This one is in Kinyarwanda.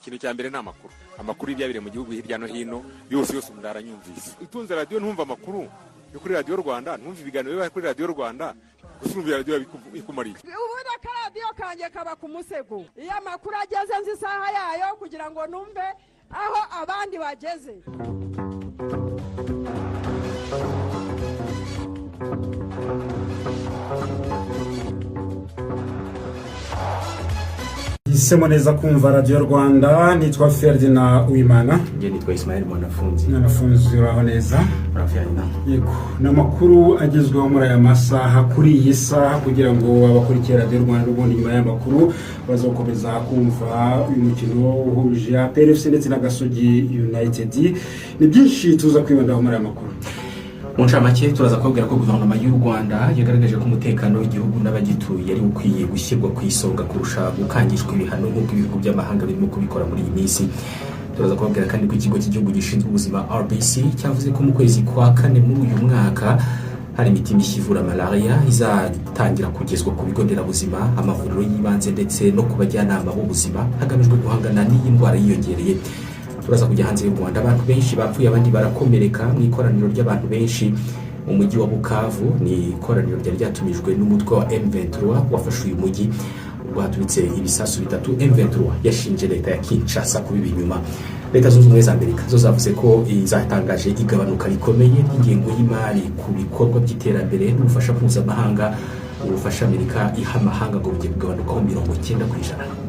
ikintu cya mbere ni amakuru y'ibyabire mu gihugu hirya no hino yose ndaranyumvise. Utunze radio ntumva amakuru yo kuri Radio Rwanda, ntumva ibiganiro biba kuri Radio Rwanda, gusumvira radio bikumariye. Ubundi radio kanje kaba ku musego, iyo amakuru ageze nzi isaha yayo kugira ngo numve aho abandi bageze. Isemo neza kumva Radio Rwanda, nitwa Ferdinand Uwimana. Nje nitwa Ismail Mwanafunzi. Mwanafunzi uraho neza? Urafyana. Yego, namakuru agezweho muri aya masaha kuri iyi saha kugira ngo abakurikira Radio Rwanda ubundi nyuma y'amakuru bazokomeza kumva uyu mukino uhuje PFC ndetse na Gasogi United. Ni byinshi tuza kwibandaho muri aya makuru. Muncamake turaza kubwira ko guverinoma y'u Rwanda yagaragaje ko umutekano w'igihugu n'abagituye ari ukwiye gushyirwa ku isonga kurusha gukangishwa ibihano nk'uko ibihugu by'amahanga birimo kubikora muri iyi minsi. Turaza kubwira kandi ko ikigo cy'igihugu gishinzwe ubuzima RBC cyavuze ko mu kwezi kwa 4 muri uyu mwaka hari imiti mishivura malaria izatangira kugezwa ku bigo nderabuzima, amavuriro y'ibanze ndetse no ku bajyanama b'ubuzima hagamijwe guhangana n'iyi ndwara yiyongereye. Turaza kujya hanze y'u Rwanda, abantu benshi bapfuye abandi barakomereka mu ikoraniro ry'abantu benshi mu mujyi wa Bukavu. Ni ikoraniro ryari ryatumijwe n'umutwe wa M23 wafashe uyu mujyi ubwo haturitse ibisasu bitatu. M23 yashinje leta ya Kinshasa kubiba inyuma. Leta zunze ubumwe za Amerika zo zavuze ko izatangaje igabanuka rikomeye ry'ingengo y'imari ku bikorwa by'iterambere n'ubufasha mpuzamahanga. Ubufasha Amerika iha amahanga ngo bugiye kugabanukaho 90%.